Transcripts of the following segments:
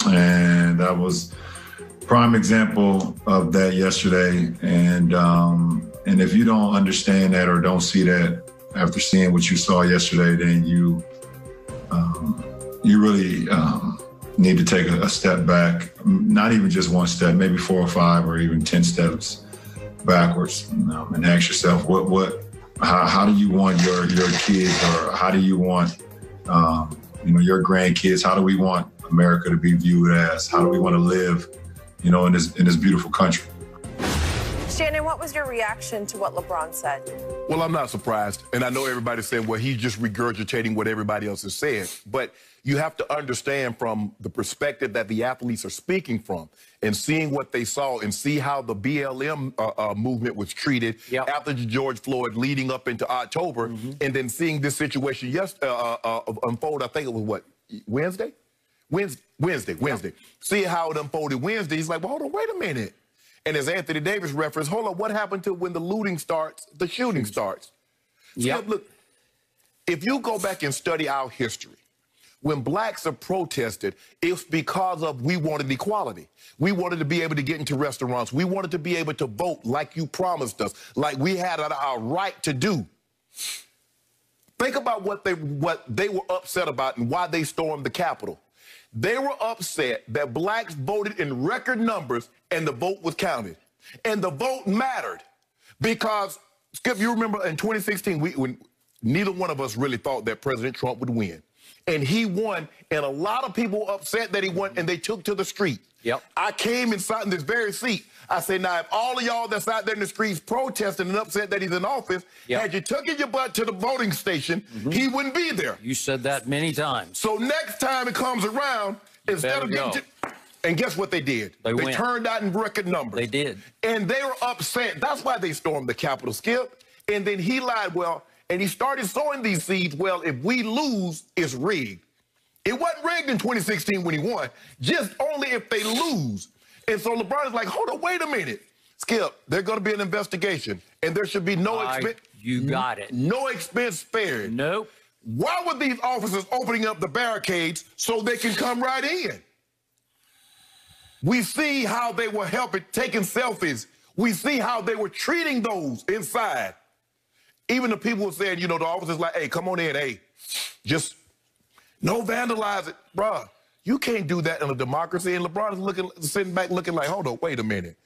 And that was prime example of that yesterday. And if you don't understand that or don't see that after seeing what you saw yesterday, then you really need to take a step back, not even just one step, maybe 4 or 5 or even 10 steps backwards, and ask yourself, how do you want your kids, or how do you want your grandkids? How do we want America to be viewed as? How do we want to live, in this beautiful country? Shannon, what was your reaction to what LeBron said? Well, I'm not surprised. And I know everybody's saying, well, he's just regurgitating what everybody else has said. But you have to understand from the perspective that the athletes are speaking from and seeing what they saw and see how the BLM movement was treated after George Floyd leading up into October, and then seeing this situation unfold, I think it was what, Wednesday? Wednesday. See how it unfolded Wednesday. He's like, well, hold on, wait a minute. And as Anthony Davis referenced, hold on, what happened to when the looting starts, the shooting starts? Yeah. Look, if you go back and study our history, when blacks have protested, it's because of we wanted equality. We wanted to be able to get into restaurants. We wanted to be able to vote like you promised us, like we had our right to do. Think about what they were upset about and why they stormed the Capitol. They were upset that blacks voted in record numbers and the vote was counted. And the vote mattered because, Skip, you remember in 2016, when neither one of us really thought that President Trump would win. And he won, and a lot of people were upset that he won, and they took to the street. I came inside in this very seat. I said, now, if all of y'all that's out there in the streets protesting and upset that he's in office, had you taken your butt to the voting station, he wouldn't be there. You said that many times. So next time it comes around, instead of getting and guess what they did? They turned out in record numbers. They did. And they were upset. That's why they stormed the Capitol, Skip. And then he lied, and he started sowing these seeds, if we lose, it's rigged. It wasn't rigged in 2016 when he won, just only if they lose. And so LeBron is like, hold on, wait a minute. Skip, there's going to be an investigation, and there should be no expense. You got it. No expense spared. Nope. Why were these officers opening up the barricades so they can come right in? We see how they were taking selfies. We see how they were treating those inside. Even the people were saying, the officers like, hey, come on in, hey, just no vandalize it. Bruh, you can't do that in a democracy. And LeBron is sitting back looking like, hold on, wait a minute.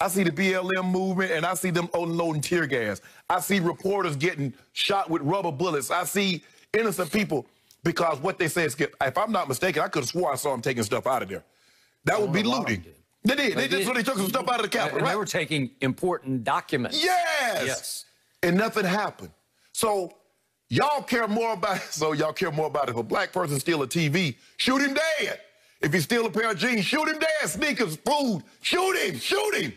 I see the BLM movement, and I see them unloading tear gas. I see reporters getting shot with rubber bullets. I see innocent people, because what they say is, if I'm not mistaken, I could have swore I saw them taking stuff out of there. That would be looting. They did. So they took some stuff out of the Capitol, right? They were taking important documents. Yes. And nothing happened. So y'all care more about if a black person steal a TV, shoot him dead. If he steal a pair of jeans, shoot him dead. Sneakers, food, shoot him.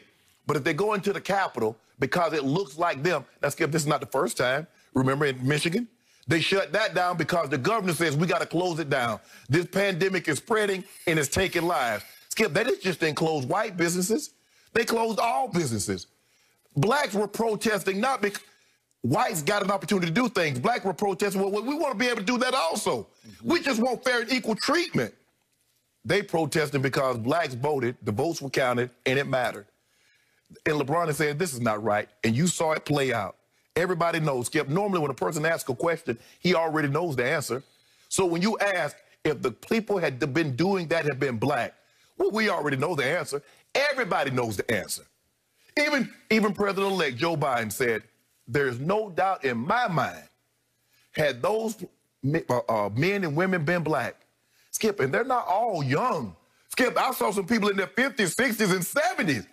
But if they go into the Capitol because it looks like them, this is not the first time. Remember in Michigan? They shut that down because the governor says we got to close it down. This pandemic is spreading and it's taking lives. Skip, they just didn't close white businesses. They closed all businesses. Blacks were protesting not because whites got an opportunity to do things. Blacks were protesting, well, we want to be able to do that also. We just want fair and equal treatment. They protesting because blacks voted, the votes were counted, and it mattered. And LeBron is saying, this is not right, and you saw it play out. Everybody knows, Skip, normally when a person asks a question, he already knows the answer. So when you ask if the people had been doing that had been black, well, we already know the answer. Everybody knows the answer. Even President-elect Joe Biden said, there's no doubt in my mind, had those men and women been black, Skip, and they're not all young. Skip, I saw some people in their 50s, 60s, and 70s.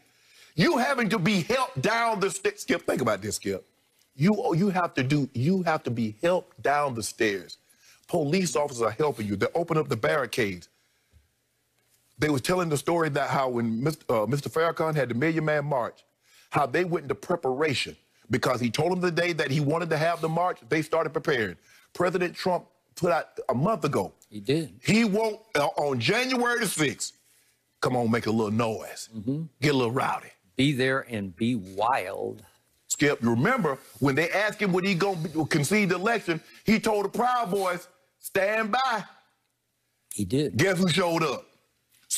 You having to be helped down the stairs. Skip, think about this, Skip. You have to be helped down the stairs. Police officers are helping you. They open up the barricades. They was telling the story that how when Mr. Farrakhan had the Million Man March, how they went into preparation because he told them the day that he wanted to have the march, they started preparing. President Trump put out a month ago. He did. He won't, on January the 6th, come on, make a little noise. Get a little rowdy. Be there and be wild. Skip, you remember when they asked him would he go concede the election, he told the Proud Boys, stand by. He did. Guess who showed up?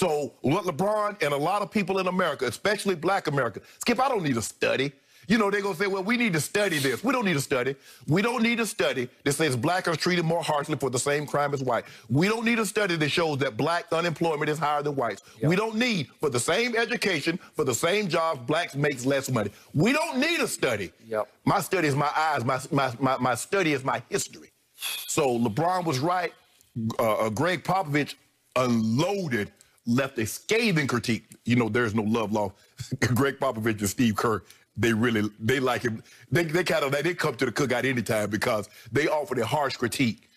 So what LeBron and a lot of people in America, especially black America, Skip, I don't need to study. You know, they're going to say, well, we need to study this. We don't need to study. We don't need a study that says black are treated more harshly for the same crime as white. We don't need a study that shows that black unemployment is higher than whites. Yep. We don't need, for the same education, for the same jobs, blacks makes less money. We don't need a study. Yep. My study is my eyes. My study is my history. So LeBron was right. Greg Popovich unloaded, left a scathing critique. You know, there's no love lost. Greg Popovich and Steve Kerr, they like him. They come to the cookout anytime because they offered a harsh critique.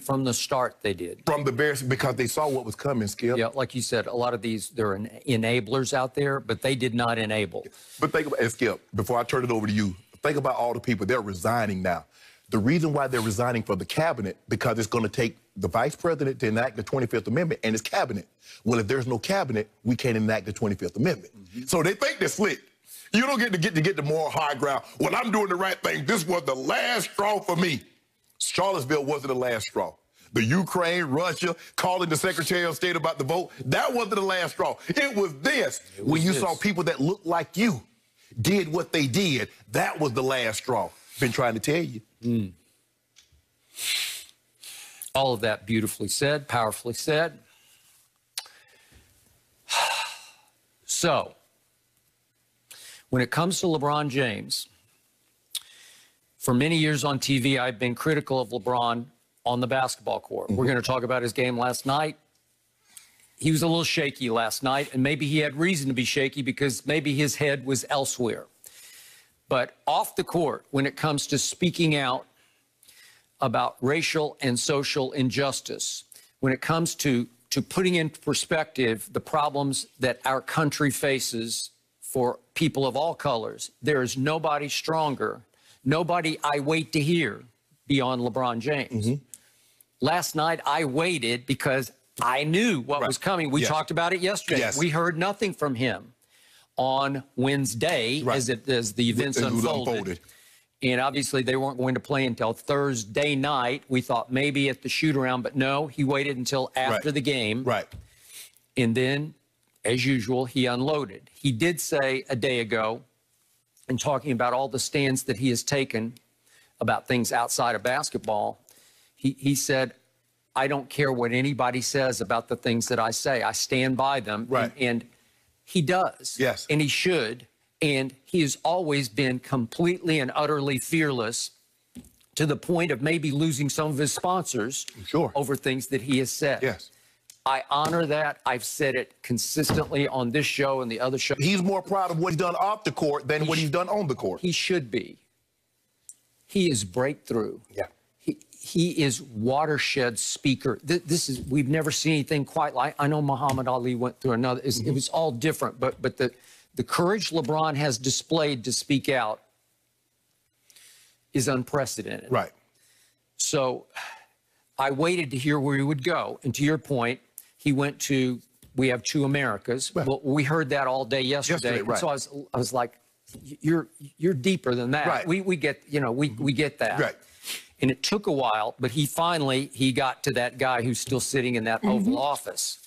From the start, they did. From the Bears, because they saw what was coming, Skip. Yeah, like you said, a lot of these, there are enablers out there, but they did not enable. But think about it, Skip, before I turn it over to you, think about all the people, they're resigning now. The reason why they're resigning from the cabinet, because it's going to take the vice president to enact the 25th Amendment and his cabinet. Well, if there's no cabinet, we can't enact the 25th Amendment. So they think they're slick. You don't get the moral high ground. Well, I'm doing the right thing. This was the last straw for me. Charlottesville wasn't the last straw. The Ukraine, Russia, calling the Secretary of State about the vote, that wasn't the last straw. It was this. When you saw people that looked like you did what they did, that was the last straw. Been trying to tell you. All of that beautifully said, powerfully said. So, when it comes to LeBron James, for many years on TV, I've been critical of LeBron on the basketball court. We're going to talk about his game last night. He was a little shaky last night, and maybe he had reason to be shaky because maybe his head was elsewhere. But off the court, when it comes to speaking out about racial and social injustice, when it comes to putting into perspective the problems that our country faces for people of all colors, there is nobody stronger, nobody I wait to hear beyond LeBron James. Last night, I waited because I knew what was coming. We talked about it yesterday. We heard nothing from him on Wednesday as the events unfolded. And obviously, they weren't going to play until Thursday night. We thought maybe at the shoot-around, but no, he waited until after the game. And then, as usual, he unloaded. He did say a day ago, in talking about all the stands that he has taken about things outside of basketball, he said, I don't care what anybody says about the things that I say. I stand by them. And he does. And he should. And he has always been completely and utterly fearless to the point of maybe losing some of his sponsors over things that he has said. I honor that. I've said it consistently on this show and the other show. He's more proud of what he's done off the court than what he's done on the court. He should be. He is breakthrough. He is watershed speaker. We've never seen anything quite like. I know Muhammad Ali went through another. It was all different, but the courage LeBron has displayed to speak out is unprecedented. So I waited to hear where he would go. And to your point, he went to, we have two Americas. Well, we heard that all day yesterday. So I was like, you're deeper than that. We get, we get that. And it took a while, but he got to that guy who's still sitting in that Oval Office.